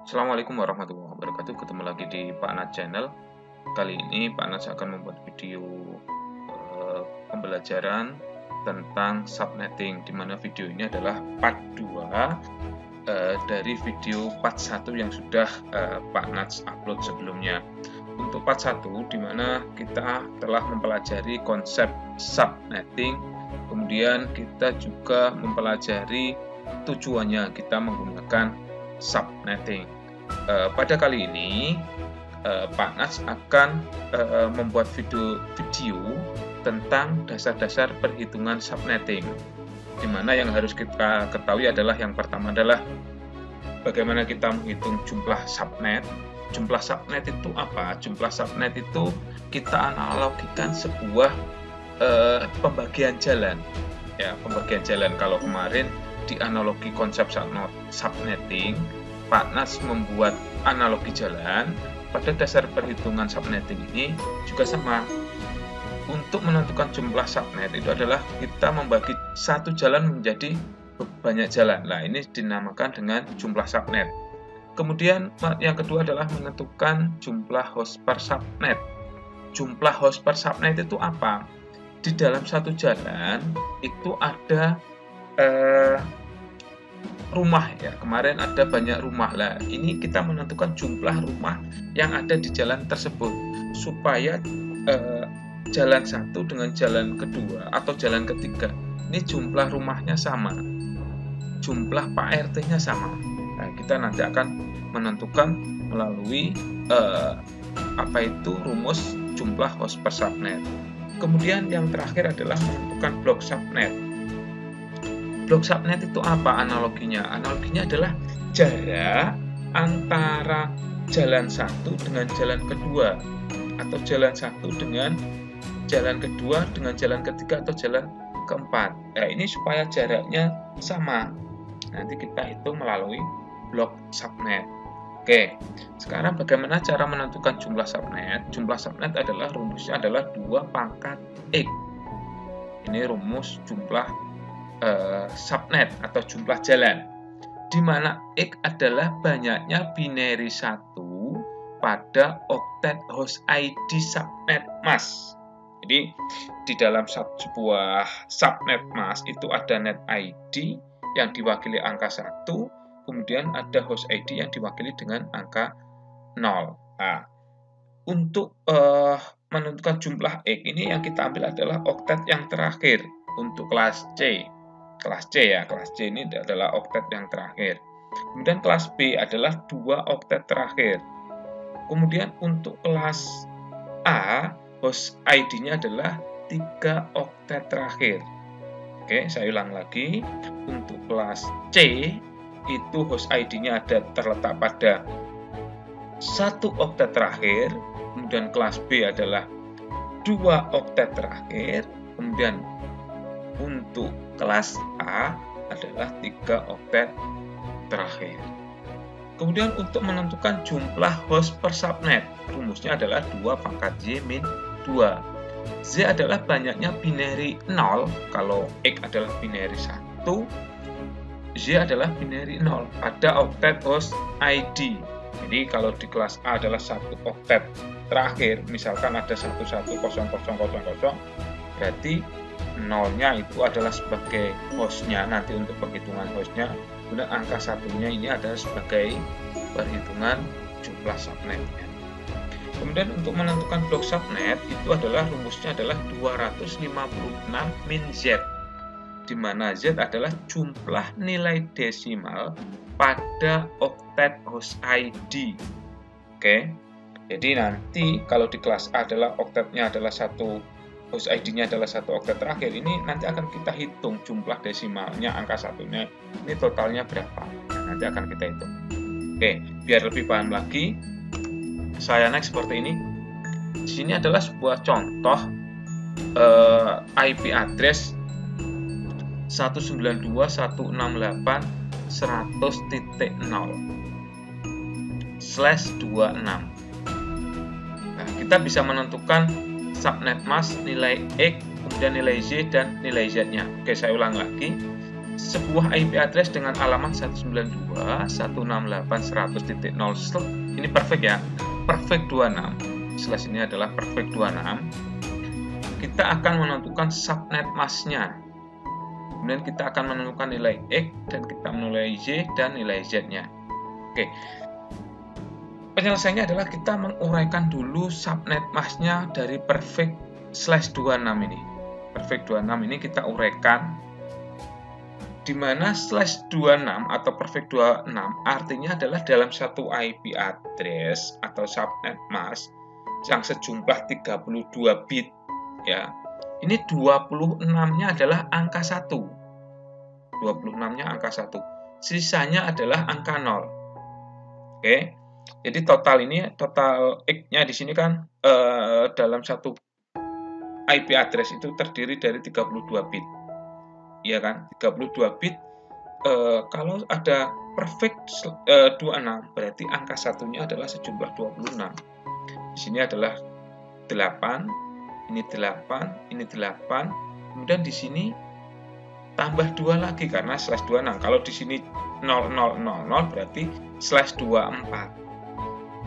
Assalamualaikum warahmatullahi wabarakatuh. Ketemu lagi di Pak Nat Channel. Kali ini Pak Nat akan membuat video pembelajaran tentang subnetting, di mana video ini adalah part 2 dari video part 1 yang sudah Pak Nat upload sebelumnya. Untuk part 1, di mana kita telah mempelajari konsep subnetting, kemudian kita juga mempelajari tujuannya kita menggunakan subnetting. Pada kali ini Pak Nats akan membuat video tentang dasar-dasar perhitungan subnetting, di mana yang harus kita ketahui adalah yang pertama adalah bagaimana kita menghitung jumlah subnet. Jumlah subnet itu apa? Jumlah subnet itu kita analogikan sebuah pembagian jalan. Ya, pembagian jalan. Kalau kemarin di analogi konsep subnetting, Pak Nats membuat analogi jalan. Pada dasar perhitungan subnetting ini juga sama. Untuk menentukan jumlah subnet itu adalah kita membagi satu jalan menjadi banyak jalan. Nah, ini dinamakan dengan jumlah subnet. Kemudian yang kedua adalah menentukan jumlah host per subnet. Jumlah host per subnet itu apa? Di dalam satu jalan itu ada rumah, ya, kemarin ada banyak rumah lah. Ini kita menentukan jumlah rumah yang ada di jalan tersebut supaya jalan satu dengan jalan kedua atau jalan ketiga ini jumlah rumahnya sama, jumlah Pak RT-nya sama. Nah, kita nanti akan menentukan melalui rumus jumlah host per subnet. Kemudian yang terakhir adalah menentukan blok subnet. Blok subnet itu apa analoginya? Analoginya adalah jarak antara jalan satu dengan jalan kedua, atau jalan satu dengan jalan kedua dengan jalan ketiga atau jalan keempat. Nah, ini supaya jaraknya sama. Nanti kita hitung melalui blok subnet. Oke, sekarang bagaimana cara menentukan jumlah subnet? Jumlah subnet adalah rumusnya adalah 2 pangkat X. Ini rumus jumlah subnet atau jumlah jalan, di mana X adalah banyaknya binary 1 pada oktet host ID subnet mask. Jadi di dalam sebuah subnet mask itu ada net ID yang diwakili angka 1, kemudian ada host ID yang diwakili dengan angka 0. Nah, untuk menentukan jumlah X ini yang kita ambil adalah oktet yang terakhir untuk kelas C. Kelas C, ya, kelas C ini adalah oktet yang terakhir. Kemudian kelas B adalah 2 oktet terakhir. Kemudian untuk kelas A, host ID-nya adalah 3 oktet terakhir. Oke, saya ulang lagi. Untuk kelas C, itu host ID-nya ada terletak pada 1 oktet terakhir. Kemudian kelas B adalah 2 oktet terakhir. Kemudian untuk kelas A adalah 3 oktet terakhir. Kemudian untuk menentukan jumlah host per subnet, rumusnya adalah 2 pangkat Y min 2. Z adalah banyaknya binary 0, kalau X adalah binary 1, Z adalah binary 0 pada oktet host ID. Jadi kalau di kelas A adalah 1 oktet terakhir, misalkan ada 110000, berarti 0-nya itu adalah sebagai hostnya nanti untuk penghitungan hostnya, kemudian angka 1-nya ini adalah sebagai perhitungan jumlah subnetnya. Kemudian untuk menentukan blok subnet itu adalah rumusnya adalah 256 min Z, di mana Z adalah jumlah nilai desimal pada oktet host ID. Oke, jadi nanti kalau di kelas A adalah oktetnya adalah host ID-nya adalah 1 oktet terakhir, ini nanti akan kita hitung jumlah desimalnya, angka 1-nya ini totalnya berapa. Nah, nanti akan kita hitung. Oke, biar lebih paham lagi, saya next seperti ini. Di sini adalah sebuah contoh IP address 192.168.100.0/26. Nah, kita bisa menentukan subnet mask, nilai X, kemudian nilai Z dan nilai Z-nya. Oke, saya ulang lagi. sebuah IP address dengan alamat 192.168.100.0 ini perfect ya, perfect 26 slash ini adalah perfect 26. Kita akan menentukan subnet masknya, kemudian kita akan menentukan nilai X dan kita menilai Y dan nilai Z nya. Oke, penyelesaiannya adalah kita menguraikan dulu subnet masknya dari perfect slash 26 ini. Perfect 26 ini kita uraikan, di mana slash 26 atau perfect 26 artinya adalah dalam satu IP address atau subnet mask yang sejumlah 32 bit ya. Ini 26-nya adalah angka 1. 26-nya angka 1. Sisanya adalah angka 0. Oke. Jadi total X-nya di sini kan dalam satu IP address itu terdiri dari 32 bit. Iya kan, 32 bit. Kalau ada perfect 26 berarti angka satunya adalah sejumlah 26. Di sini adalah 8, ini 8, ini 8. Kemudian di sini tambah 2 lagi karena slash 26. Kalau di sini 0000 berarti slash 24.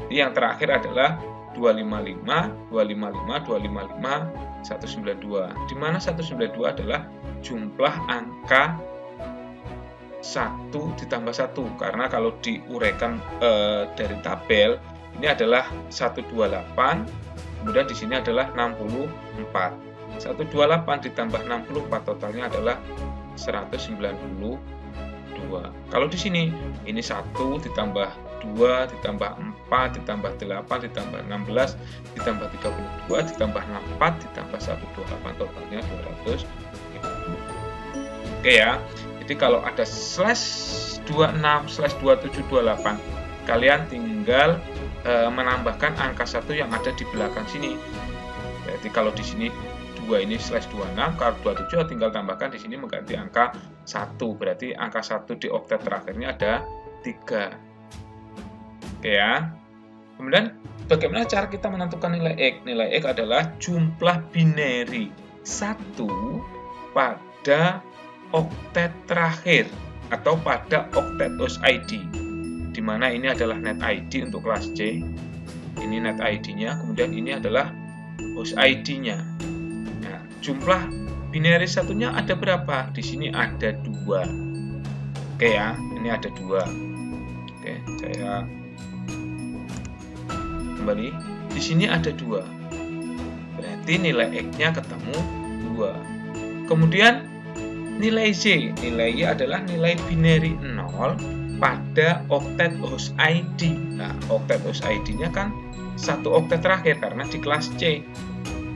Jadi yang terakhir adalah 255, 255, 255, 192. Di mana 192 adalah jumlah angka 1 ditambah 1, karena kalau diuraikan dari tabel ini adalah 128, kemudian di sini adalah 64. 128 ditambah 64 totalnya adalah 192. Kalau di sini ini 1 ditambah 2 ditambah 4 ditambah 8 ditambah 16 ditambah 32 ditambah 64 ditambah 128 totalnya 200. Oke ya, jadi kalau ada slash 26, slash 27, 28, kalian tinggal menambahkan angka 1 yang ada di belakang sini. Berarti kalau di sini 2 ini slash 26, kalau 27 tinggal tambahkan di sini mengganti angka 1. Berarti angka 1 di oktet terakhirnya ada 3. Oke ya. Kemudian bagaimana cara kita menentukan nilai X? Nilai X adalah jumlah binary 1 pada oktet terakhir atau pada oktet host ID, di mana ini adalah net ID untuk kelas C, ini net ID-nya, kemudian ini adalah host ID-nya. Nah, jumlah binary satunya ada berapa? Di sini ada 2. Oke ya, ini ada 2. Oke, saya kembali. Di sini ada 2. Berarti nilai X-nya ketemu 2. Kemudian nilai Y. Nilai Y adalah nilai binary 0 pada oktet host ID. Nah, oktet host ID-nya kan satu oktet terakhir karena di kelas C.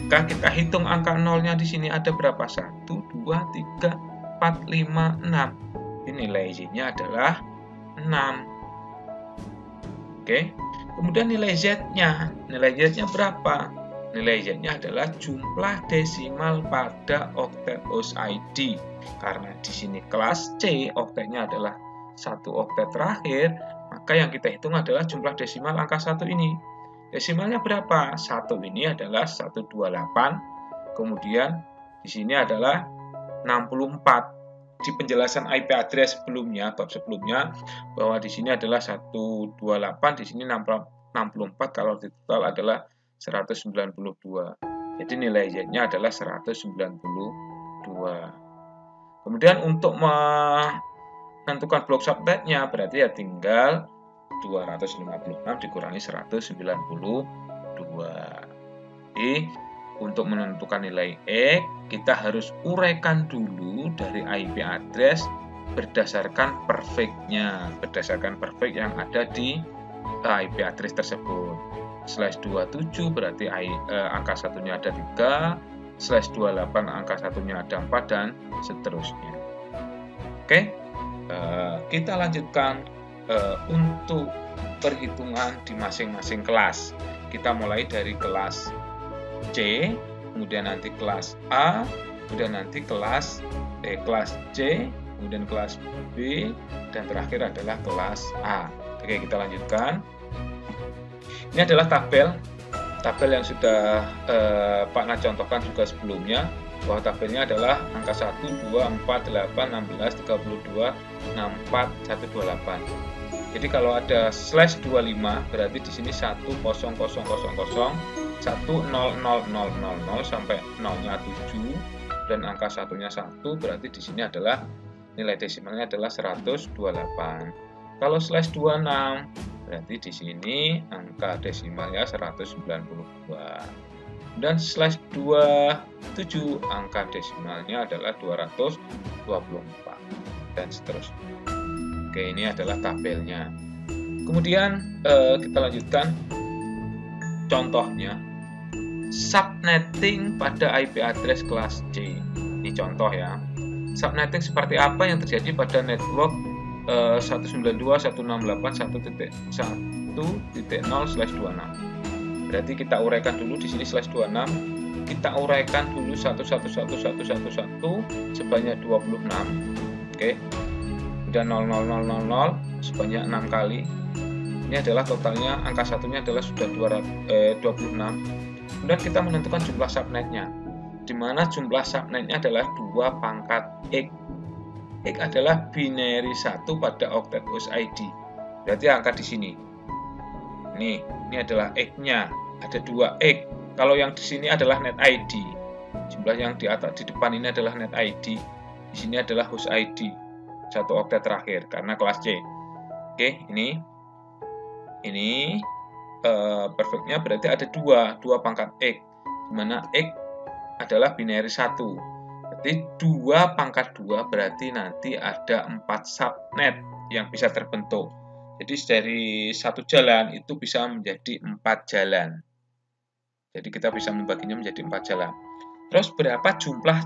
Maka kita hitung angka 0-nya di sini ada berapa? 1, 2, 3, 4, 5, 6. Ini nilai Y-nya adalah 6. Oke. Kemudian nilai Z-nya. Nilai Z-nya berapa? Nilai Z-nya adalah jumlah desimal pada oktet host ID. Karena di sini kelas C oktetnya adalah satu oktet terakhir, maka yang kita hitung adalah jumlah desimal angka 1 ini. Desimalnya berapa? 1 ini adalah 128. Kemudian di sini adalah 64. Di penjelasan IP address sebelumnya, bab sebelumnya, bahwa di sini adalah 128, di sini 64, kalau di total adalah 192. Jadi nilai Z-nya adalah 192. Kemudian untuk menentukan blok subnetnya berarti ya tinggal 256 dikurangi 192. Jadi untuk menentukan nilai X kita harus uraikan dulu dari IP address berdasarkan perfect-nya, berdasarkan perfect yang ada di IP address tersebut. Slash 27 berarti angka satunya ada 3, slash 28 angka satunya ada 4, dan seterusnya. Oke, kita lanjutkan untuk perhitungan di masing-masing kelas. Kita mulai dari kelas C, kemudian nanti kelas A, kemudian nanti kelas C, kemudian kelas B, dan terakhir adalah kelas A. Oke, kita lanjutkan. Ini adalah tabel yang sudah Pak Na contohkan juga sebelumnya. Bawah tabelnya adalah angka 1, 2, 4, 8, 16, 32, 64, 128. Jadi kalau ada slash 25 berarti di sini 10000, 1000000 sampai nolnya 7 dan angka satunya 1 berarti di sini adalah nilai desimalnya adalah 128. Kalau slash 26 berarti di sini angka desimalnya 192. Dan slash 27 angka desimalnya adalah 224 dan seterusnya. Oke, ini adalah tabelnya. Kemudian kita lanjutkan contohnya. Subnetting pada IP address kelas C. Ini contoh ya. Subnetting seperti apa yang terjadi pada network 192.168.1.0/26. Berarti kita uraikan dulu di sini slash 26. Kita uraikan dulu 1111111 sebanyak 26. Oke. Kemudian 00000 sebanyak 6 kali. Ini adalah totalnya, angka satunya adalah sudah 26. Kemudian kita menentukan jumlah subnetnya. Di mana jumlah subnetnya adalah 2 pangkat X. X adalah binary 1 pada octet host ID. Berarti angka di sini. Ini adalah X-nya. Ada 2 X. Kalau yang di sini adalah net ID. Jumlah yang di atas di depan ini adalah net ID. Di sini adalah host ID. 1 oktet terakhir karena kelas C. Oke, ini perfectnya berarti ada 2 pangkat X. Di mana X adalah binary 1. Berarti 2 pangkat 2 berarti nanti ada 4 subnet yang bisa terbentuk. Jadi dari satu jalan itu bisa menjadi 4 jalan. Jadi kita bisa membaginya menjadi 4 jalan. Terus berapa jumlah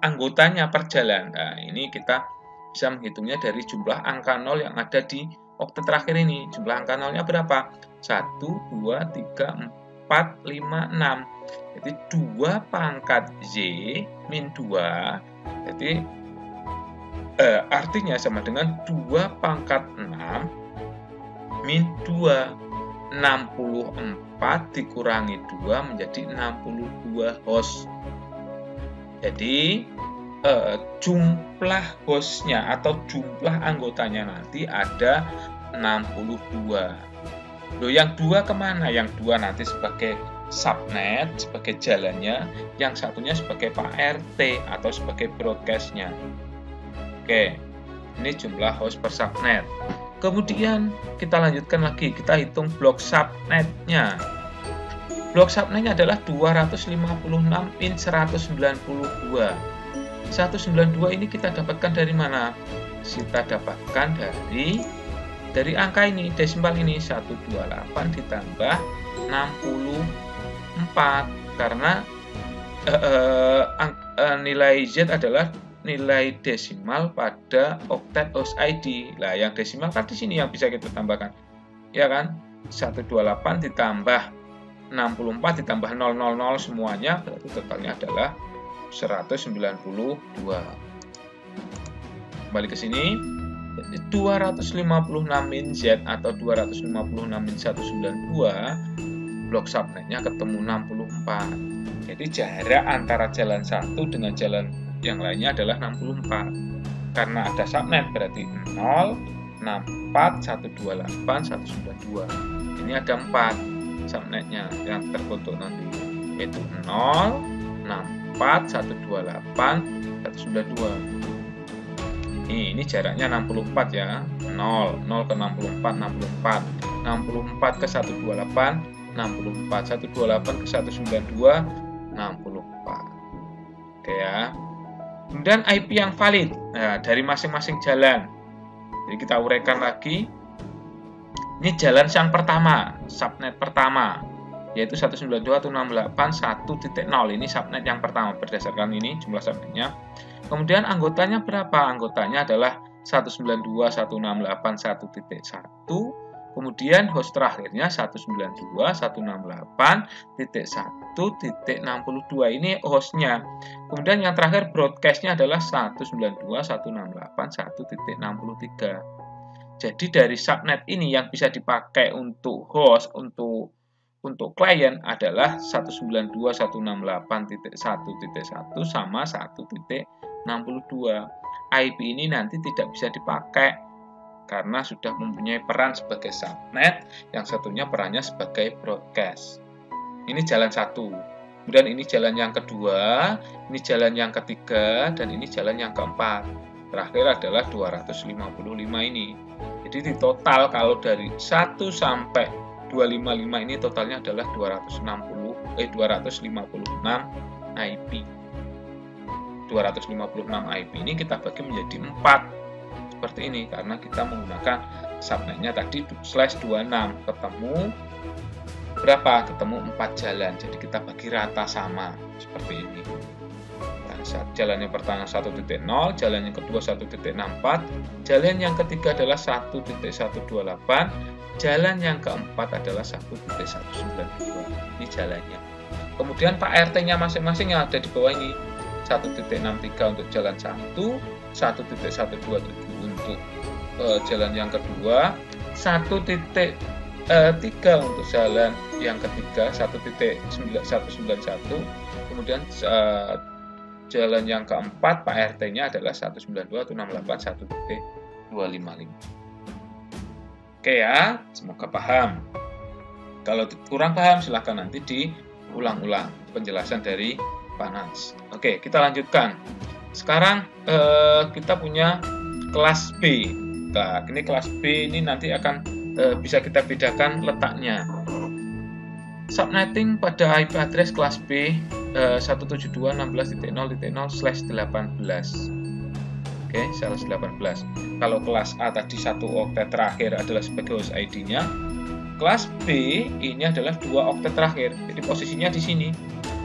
anggotanya per jalan? Nah, ini kita bisa menghitungnya dari jumlah angka 0 yang ada di oktet terakhir ini. Jumlah angka 0-nya berapa? 1, 2, 3, 4, 5, 6. Jadi 2 pangkat Z min 2. Jadi artinya sama dengan 2 pangkat 6 min 2. 64 dikurangi 2 menjadi 62 host. Jadi jumlah hostnya atau jumlah anggotanya nanti ada 62. Loh, yang 2 kemana? Yang 2 nanti sebagai subnet, sebagai jalannya, yang satunya sebagai Pak RT atau sebagai broadcastnya. Oke, ini jumlah host per subnet. Kemudian kita lanjutkan lagi, kita hitung blok subnetnya. Blok subnetnya adalah 256 in 192. 192 ini kita dapatkan dari mana? Kita dapatkan dari angka ini, desimal ini, 128 ditambah 64. Karena nilai Z adalah nilai desimal pada octet host ID. Lah, yang desimal kan di sini yang bisa kita tambahkan. Ya kan? 128 ditambah 64 ditambah 000 semuanya berarti totalnya adalah 192. Kembali ke sini. 256 min Z atau 256 min 192 blok subnetnya ketemu 64. Jadi jarak antara jalan satu dengan jalan yang lainnya adalah 64. Karena ada subnet berarti 0, 64, 128, 192. Ini ada 4 subnetnya yang terbentuk nanti, yaitu 0, 64, 128, 192. Ini jaraknya 64 ya. 0 ke 64, 64. 64 ke 128, 64. 128 ke 192, 64. Oke ya. Kemudian IP yang valid, nah, dari masing-masing jalan. Jadi kita uraikan lagi. Ini jalan yang pertama, subnet pertama, yaitu 192.168.1.0. Ini subnet yang pertama berdasarkan ini jumlah subnetnya. Kemudian anggotanya berapa? Anggotanya adalah 192.168.1.1. Kemudian host terakhirnya 192.168.1.62. Ini hostnya. Kemudian yang terakhir broadcastnya adalah 192.168.1.63. Jadi dari subnet ini yang bisa dipakai untuk host, untuk untuk klien adalah 192.168.1.1 sama 1.62. IP ini nanti tidak bisa dipakai karena sudah mempunyai peran sebagai subnet, yang satunya perannya sebagai broadcast. Ini jalan satu. Kemudian ini jalan yang kedua, ini jalan yang ketiga, dan ini jalan yang keempat. Terakhir adalah 255 ini. Jadi di total kalau dari 1 sampai 255 ini totalnya adalah 256 IP. 256 IP ini kita bagi menjadi 4 seperti ini karena kita menggunakan subnetnya tadi /26, ketemu berapa? Ketemu 4 jalan. Jadi kita bagi rata sama seperti ini. Jalan yang pertama 1.0, jalan yang kedua 1.64, jalan yang ketiga adalah 1.128, jalan yang keempat adalah 1.192. Ini jalannya. Kemudian Pak RT-nya masing-masing yang ada di bawah ini. 1.63 untuk jalan 1, 1.127 untuk jalan yang kedua, 1.3 untuk jalan yang ketiga, 1.191, kemudian jalan yang keempat Pak RT-nya adalah 192.168.1.255. Oke ya, semoga paham. Kalau kurang paham silahkan nanti diulang-ulang penjelasan dari Pak Nans. Oke, kita lanjutkan. Sekarang kita punya kelas B. Nah, ini kelas B ini nanti akan bisa kita bedakan letaknya. Subnetting pada IP address kelas B 172.16.0.0/18. Oke, /18. Kalau kelas A tadi 1 oktet terakhir adalah sebagai host ID-nya. Kelas B ini adalah 2 oktet terakhir. Jadi posisinya di sini.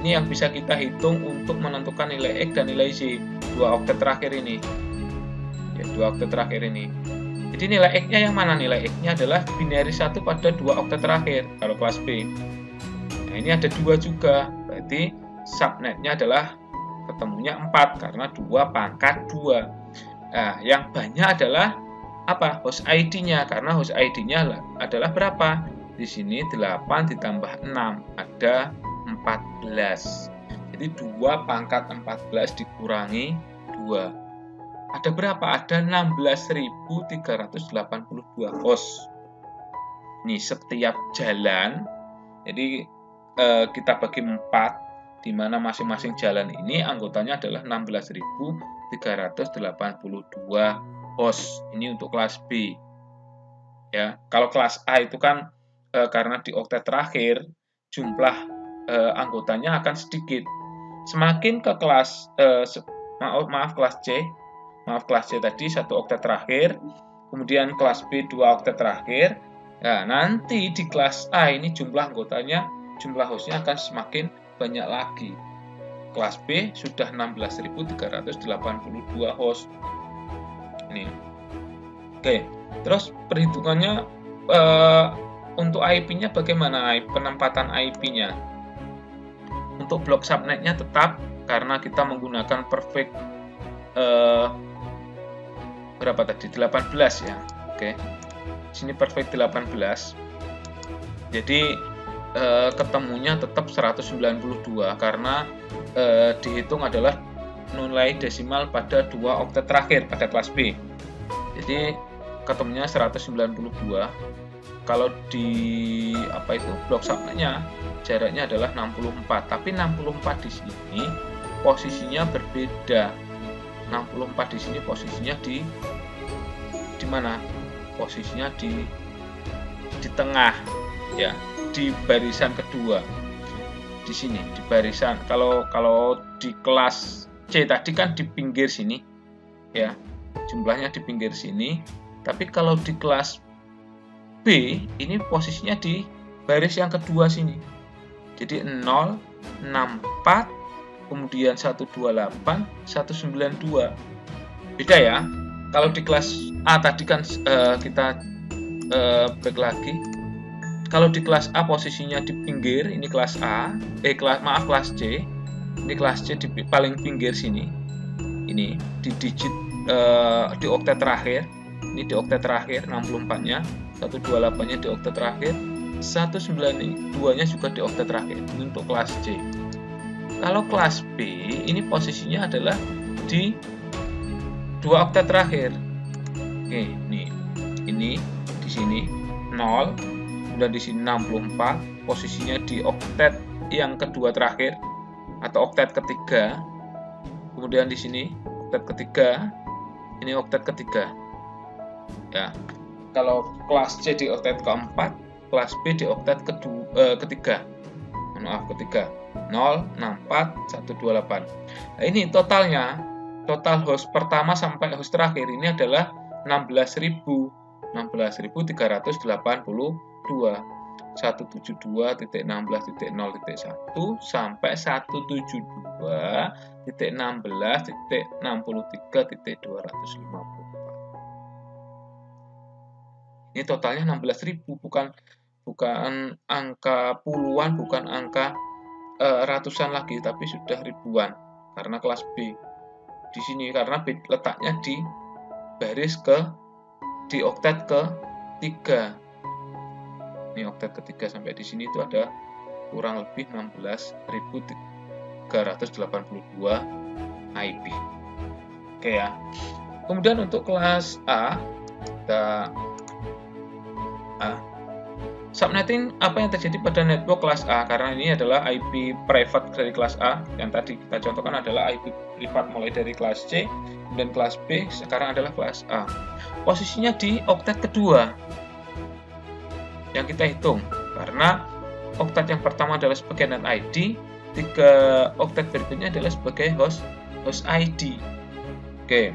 Ini yang bisa kita hitung untuk menentukan nilai X dan nilai Z. 2 oktet terakhir ini. Ya, 2 oktet terakhir ini. Jadi nilai X-nya yang mana? Nilai X-nya adalah binary 1 pada 2 oktet terakhir kalau kelas B. Nah, ini ada 2 juga. Berarti subnetnya adalah ketemunya 4 karena 2 pangkat 2. Nah, yang banyak adalah apa? Host ID-nya, karena host ID-nya adalah berapa? Di sini 8 ditambah 6 ada 14. Jadi 2 pangkat 14 dikurangi 2. Ada berapa? Ada 16.382 host. Ini setiap jalan. Jadi kita bagi 4, di mana masing-masing jalan ini anggotanya adalah 16.382 host. Ini untuk kelas B. Ya, kalau kelas A itu kan karena di oktet terakhir jumlah anggotanya akan sedikit. Semakin ke kelas kelas C. Maaf, kelas C tadi 1 oktet terakhir, kemudian kelas B 2 oktet terakhir. Nah, nanti di kelas A ini jumlah anggotanya, jumlah hostnya akan semakin banyak lagi. Kelas B sudah 16.382 host. Ini. Oke, terus perhitungannya untuk IP-nya bagaimana? Penempatan IP-nya. Untuk blok subnetnya tetap karena kita menggunakan perfect berapa tadi? 18 ya. Oke. Sini perfect 18. Jadi ketemunya tetap 192 karena dihitung adalah nilai desimal pada 2 oktet terakhir pada kelas B. Jadi ketemunya 192. Kalau di blok subnetnya jaraknya adalah 64, tapi 64 di sini posisinya berbeda. 64 di sini posisinya di mana? Posisinya di tengah ya, di barisan kedua. Di sini di barisan. Kalau di kelas C tadi kan di pinggir sini. Ya. Jumlahnya di pinggir sini. Tapi kalau di kelas B ini posisinya di baris yang kedua sini. Jadi 0, 64, kemudian 128, 192. Beda ya. Kalau di kelas A tadi kan kita back lagi. Kalau di kelas A posisinya di pinggir, ini kelas A. Kelas C. Ini kelas C di paling pinggir sini. Ini di digit di oktet terakhir. Ini di oktet terakhir 64-nya, 128-nya di oktet terakhir, 192-nya juga di oktet terakhir. Ini untuk kelas C. Kalau kelas B, ini posisinya adalah di 2 oktet terakhir. Oke, ini di sini 0, kemudian di sini 64, posisinya di oktet yang kedua terakhir atau oktet ketiga. Kemudian di sini oktet ketiga, ini oktet ketiga. Ya. Kalau kelas C di oktet keempat, kelas B di oktet ketiga. Maaf, ketiga. 0, 64, 128. Nah, ini totalnya, total host pertama sampai host terakhir ini adalah 16.382, 172.16.0.1 sampai 172.16.63.254. Ini totalnya 16.000, bukan angka puluhan, bukan angka ratusan lagi, tapi sudah ribuan karena kelas B di sini, karena B letaknya di baris di oktet ketiga. Ini oktet ketiga sampai di sini itu ada kurang lebih 16.382 IP. Oke ya. Kemudian untuk kelas A, kita subnetting apa yang terjadi pada network kelas A, karena ini adalah IP private dari kelas A. Yang tadi kita contohkan adalah IP privat mulai dari kelas C, kemudian kelas B, sekarang adalah kelas A. Posisinya di oktet kedua yang kita hitung, karena oktet yang pertama adalah sebagai net ID, 3 oktet berikutnya adalah sebagai host ID. Oke,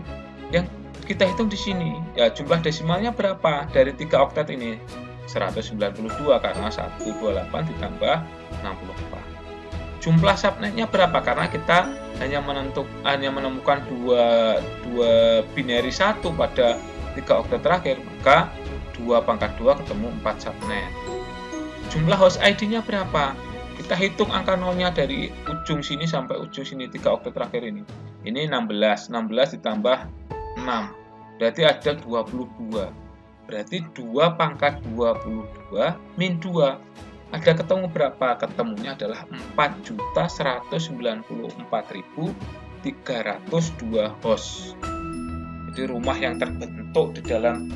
yang kita hitung di sini ya jumlah desimalnya berapa dari 3 oktet ini? 192, karena 128 ditambah 64. Jumlah subnetnya berapa? Karena kita hanya menemukan dua binary 1 pada 3 oktet terakhir, maka 2 pangkat 2 ketemu 4 subnet. Jumlah host ID-nya berapa? Kita hitung angka nolnya dari ujung sini sampai ujung sini 3 oktet terakhir ini. Ini 16 ditambah 6, berarti ada 22. Berarti 2 pangkat 22 min 2. Ada ketemu berapa? Ketemunya adalah 4.194.302 host. Jadi rumah yang terbentuk di dalam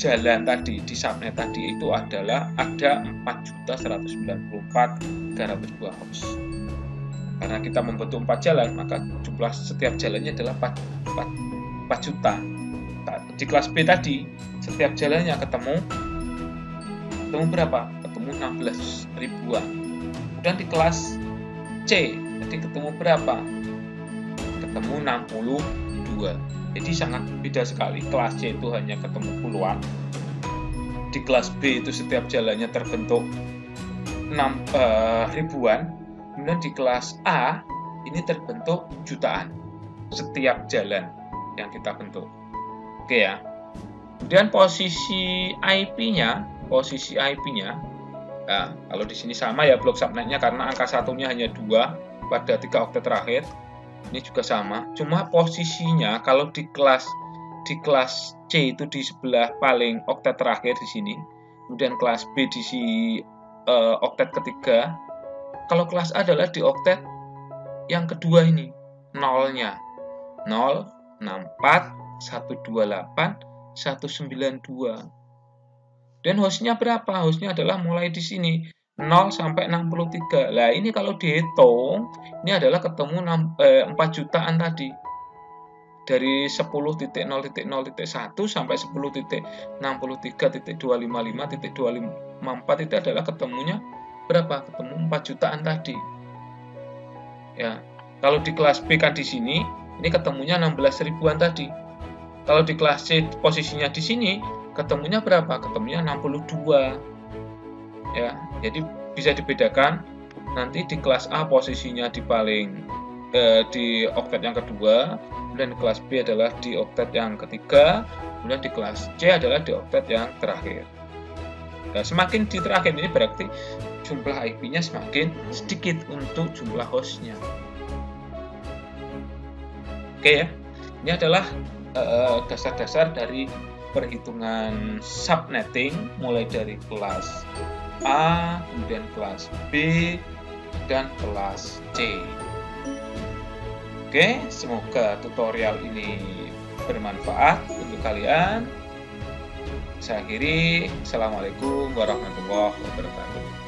jalan tadi, di subnet tadi itu adalah ada 4.194.302 host. Karena kita membentuk 4 jalan, maka jumlah setiap jalannya adalah 4 juta. Di kelas B tadi, setiap jalannya ketemu berapa? Ketemu 16 ribuan. Dan di kelas C, jadi ketemu berapa? Ketemu 62. Jadi sangat beda sekali. Kelas C itu hanya ketemu puluhan. Di kelas B itu setiap jalannya terbentuk ribuan. Kemudian di kelas A ini terbentuk jutaan setiap jalan yang kita bentuk. Oke ya. Kemudian posisi IP-nya, nah, kalau di sini sama ya blok subnetnya, karena angka satunya hanya 2 pada 3 oktet terakhir. Ini juga sama, cuma posisinya kalau di kelas C itu di sebelah paling oktet terakhir di sini, kemudian kelas B di oktet ketiga. Kalau kelas A adalah di oktet yang kedua ini, nolnya 0, 64, 128, 192. Dan hostnya berapa? Hostnya adalah mulai di sini 0 sampai 63. Nah, ini kalau dihitung, ini adalah ketemu 4 jutaan tadi. Dari 10.0.0.1 sampai 10.63.255.254 itu adalah ketemunya berapa? Ketemu 4 jutaan tadi. Ya. Kalau di kelas B kan di sini, ini ketemunya 16 ribuan tadi. Kalau di kelas C posisinya di sini, ketemunya berapa? Ketemunya 62. Ya, jadi bisa dibedakan. Nanti di kelas A posisinya di di oktet yang kedua, kemudian di kelas B adalah di oktet yang ketiga, kemudian di kelas C adalah di oktet yang terakhir. Nah, semakin di terakhir ini berarti jumlah IP-nya semakin sedikit untuk jumlah hostnya. Oke ya, ini adalah dasar-dasar dari perhitungan subnetting mulai dari kelas A, kemudian kelas B, dan kelas C. Oke, semoga tutorial ini bermanfaat untuk kalian. Saya akhiri. Assalamualaikum warahmatullahi wabarakatuh.